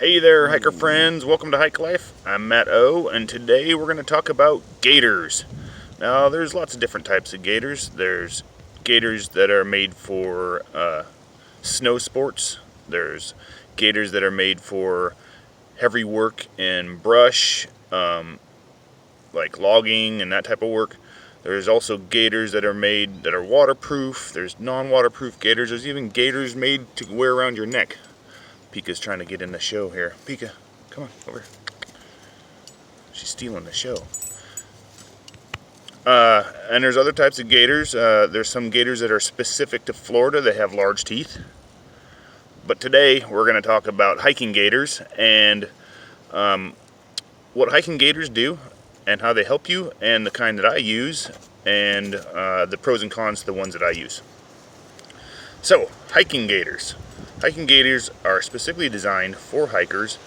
Hey there, hiker friends. Welcome to Hike Life. I'm Matt O, and today we're going to talk about gaiters. Now, there's lots of different types of gaiters. There's gaiters that are made for snow sports. There's gaiters that are made for heavy work in brush, like logging and that type of work. There's also gaiters that are made that are waterproof. There's non-waterproof gaiters. There's even gaiters made to wear around your neck. Pika's trying to get in the show here. Pika, come on, over. She's stealing the show. And there's other types of gaiters. There's some gaiters that are specific to Florida. They have large teeth. But today we're going to talk about hiking gaiters and what hiking gaiters do and how they help you and the kind that I use and the pros and cons to the ones that I use. So, hiking gaiters. Hiking gaiters are specifically designed for hikers,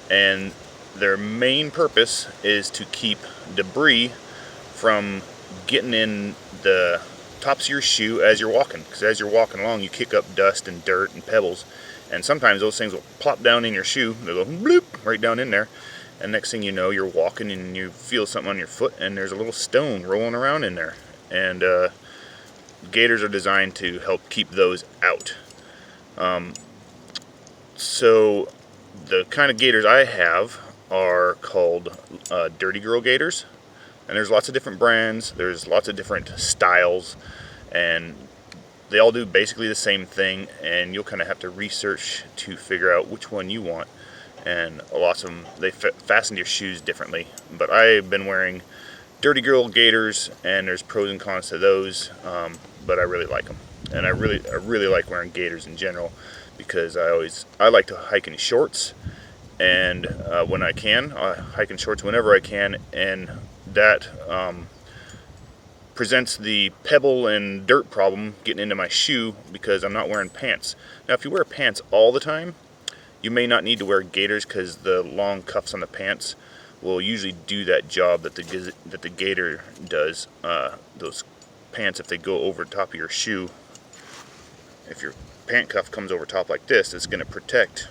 and their main purpose is to keep debris from getting in the tops of your shoe as you're walking. Because as you're walking along, you kick up dust and dirt and pebbles, and sometimes those things will plop down in your shoe. They'll go bloop right down in there, and next thing you know, you're walking and you feel something on your foot, and there's a little stone rolling around in there. And gaiters are designed to help keep those out. So the kind of gaiters I have are called Dirty Girl gaiters, and there's lots of different brands, there's lots of different styles, and they all do basically the same thing, and you'll kind of have to research to figure out which one you want. And lots of them, they fasten your shoes differently, but I've been wearing Dirty Girl gaiters, and there's pros and cons to those, but I really like them. And I really like wearing gaiters in general, because I like to hike in shorts, and when I can, I hike in shorts whenever I can, and that presents the pebble and dirt problem getting into my shoe because I'm not wearing pants. Now, if you wear pants all the time, you may not need to wear gaiters because the long cuffs on the pants will usually do that job that the gaiter does. Those pants, if they go over the top of your shoe, if your pant cuff comes over top like this, it's going to protect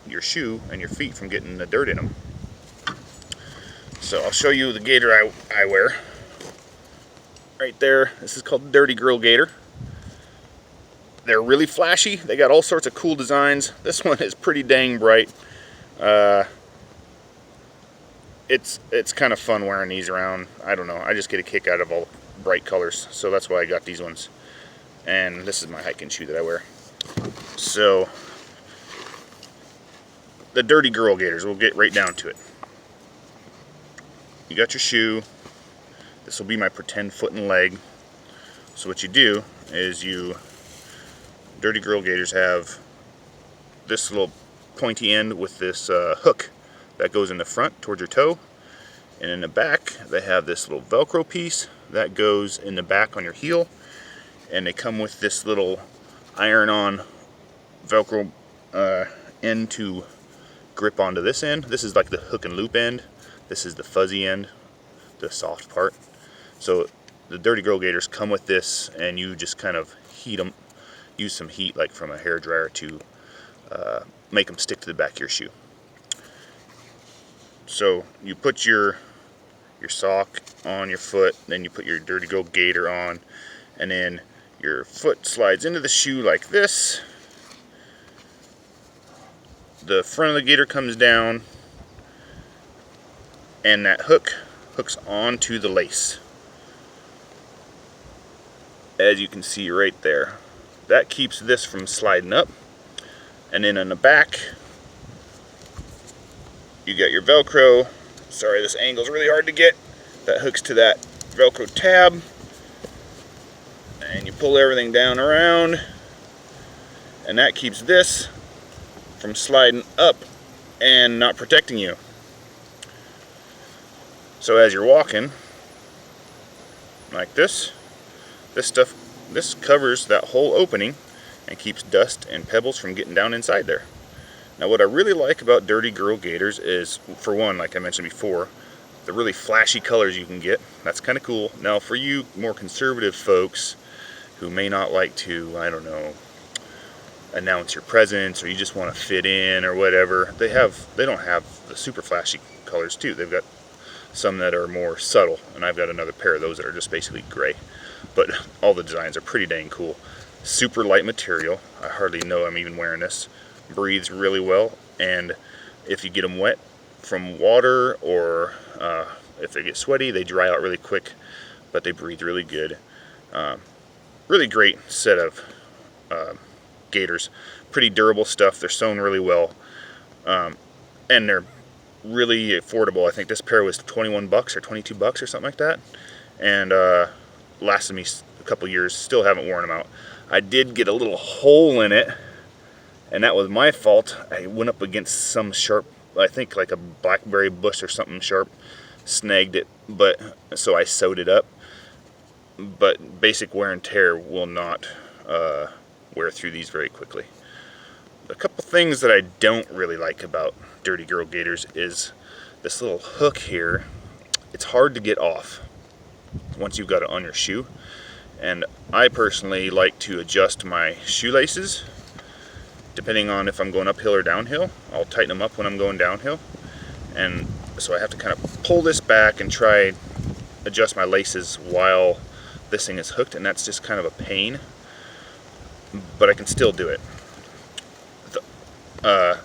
your shoe and your feet from getting the dirt in them. So I'll show you the gaiter I wear. Right there, this is called the Dirty Girl gaiter. They're really flashy. They got all sorts of cool designs. This one is pretty dang bright. It's kind of fun wearing these around. I don't know, I just get a kick out of all bright colors, so that's why I got these ones. And this is my hiking shoe that I wear. So, the Dirty Girl gaiters, we'll get right down to it. You got your shoe. This will be my pretend foot and leg. So what you do is Dirty Girl gaiters have this little pointy end with this hook that goes in the front towards your toe. And in the back, they have this little Velcro piece that goes in the back on your heel. And they come with this little iron-on Velcro end to grip onto this end. This is like the hook and loop end. This is the fuzzy end, the soft part. So the Dirty Girl gaiters come with this, and you just kind of heat them, use some heat like from a hairdryer to make them stick to the back of your shoe. So you put your sock on your foot, then you put your Dirty Girl gaiter on, and then your foot slides into the shoe like this. The front of the gaiter comes down, and that hooks onto the lace. As you can see right there. That keeps this from sliding up. And then on the back, you got your Velcro. Sorry, this angle's really hard to get. That hooks to that Velcro tab. And you pull everything down around, and that keeps this from sliding up and not protecting you. So as you're walking like this covers that whole opening and keeps dust and pebbles from getting down inside there. Now what I really like about Dirty Girl gaiters is, for one, like I mentioned before, the really flashy colors you can get. That's kind of cool. Now for you more conservative folks who may not like to, I don't know, announce your presence, or you just want to fit in or whatever. They don't have the super flashy colors too. They've got some that are more subtle, and I've got another pair of those that are just basically gray. But all the designs are pretty dang cool. Super light material. I hardly know I'm even wearing this. Breathes really well, and if you get them wet from water, or if they get sweaty, they dry out really quick, but they breathe really good. Really great set of gaiters. Pretty durable stuff. They're sewn really well, and they're really affordable. I think this pair was 21 bucks or 22 bucks or something like that, and lasted me a couple years. Still haven't worn them out. I did get a little hole in it, and that was my fault. I went up against some sharp, I think like a blackberry bush or something sharp, snagged it, but so I sewed it up. But basic wear and tear will not wear through these very quickly. A couple things that I don't really like about Dirty Girl Gaiters is this little hook here. It's hard to get off once you've got it on your shoe, and I personally like to adjust my shoelaces depending on if I'm going uphill or downhill. I'll tighten them up when I'm going downhill, and so I have to kind of pull this back and try adjust my laces while this thing is hooked, and that's just kind of a pain, but I can still do it. The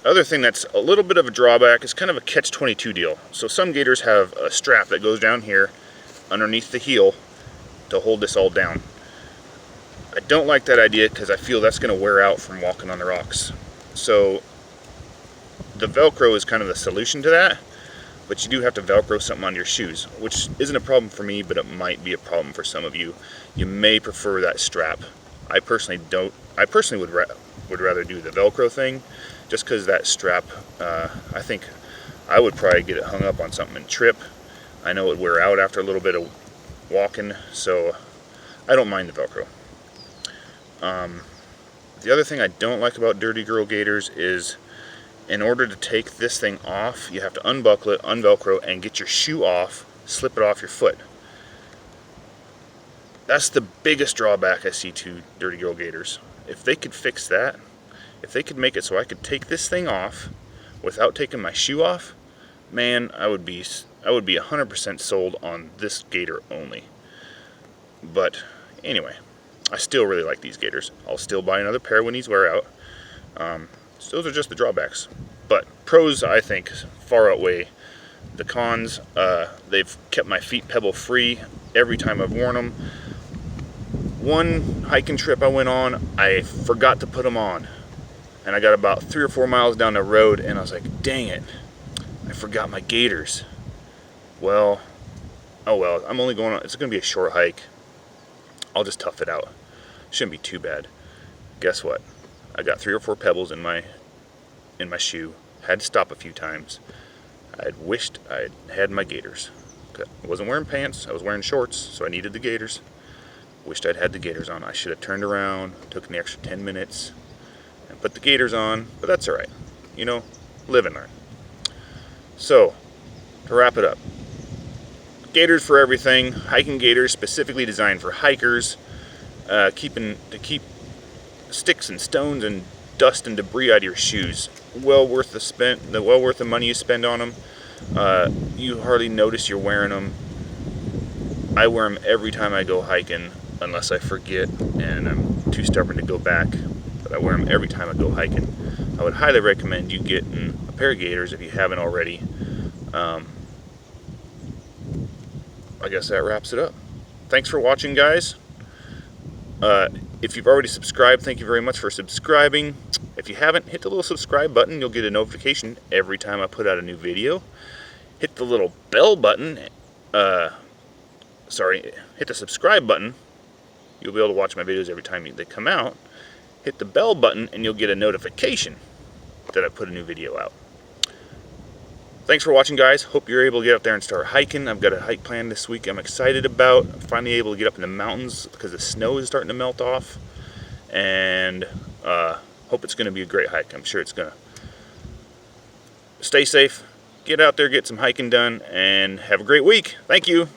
other thing that's a little bit of a drawback is kind of a catch-22 deal. So some gaiters have a strap that goes down here underneath the heel to hold this all down. I don't like that idea because I feel that's going to wear out from walking on the rocks. So the Velcro is kind of the solution to that, but you do have to Velcro something on your shoes, which isn't a problem for me, but it might be a problem for some of you. You may prefer that strap. I personally don't. I personally would rather do the Velcro thing, just because that strap, I think I would probably get it hung up on something and trip. I know it would wear out after a little bit of walking, so I don't mind the Velcro. The other thing I don't like about Dirty Girl Gaiters is, in order to take this thing off, you have to unbuckle it, unvelcro, and get your shoe off, slip it off your foot. That's the biggest drawback I see to Dirty Girl Gaiters. If they could fix that, if they could make it so I could take this thing off without taking my shoe off, man, I would be 100% sold on this gaiter only. But anyway, I still really like these gaiters. I'll still buy another pair when these wear out. So those are just the drawbacks. But pros, I think, far outweigh the cons. They've kept my feet pebble free every time I've worn them. One hiking trip I went on, I forgot to put them on, and I got about 3 or 4 miles down the road, and I was like, dang it, I forgot my gaiters. Well, oh well, I'm only going on, it's going to be a short hike. I'll just tough it out. Shouldn't be too bad. Guess what? I got 3 or 4 pebbles in my shoe. Had to stop a few times. I wished I had my gaiters. I wasn't wearing pants, I was wearing shorts, so I needed the gaiters. Wished I'd had the gaiters on. I should have turned around, took an extra 10 minutes, and put the gaiters on, but that's alright. You know, live and learn. So, to wrap it up, gaiters for everything. Hiking gaiters specifically designed for hikers, to keep sticks and stones and dust and debris out of your shoes. Well worth the money you spend on them. You hardly notice you're wearing them. I wear them every time I go hiking, unless I forget and I'm too stubborn to go back. But I wear them every time I go hiking. I would highly recommend you getting a pair of gaiters if you haven't already. I guess that wraps it up. Thanks for watching, guys. If you've already subscribed, thank you very much for subscribing. If you haven't, hit the little subscribe button. You'll get a notification every time I put out a new video. Hit the little bell button. Hit the subscribe button. You'll be able to watch my videos every time they come out. Hit the bell button and you'll get a notification that I put a new video out. Thanks for watching, guys. Hope you're able to get up there and start hiking. I've got a hike planned this week I'm excited about. I'm finally able to get up in the mountains because the snow is starting to melt off. And hope it's going to be a great hike. I'm sure it's going to. Stay safe. Get out there, get some hiking done, and have a great week. Thank you.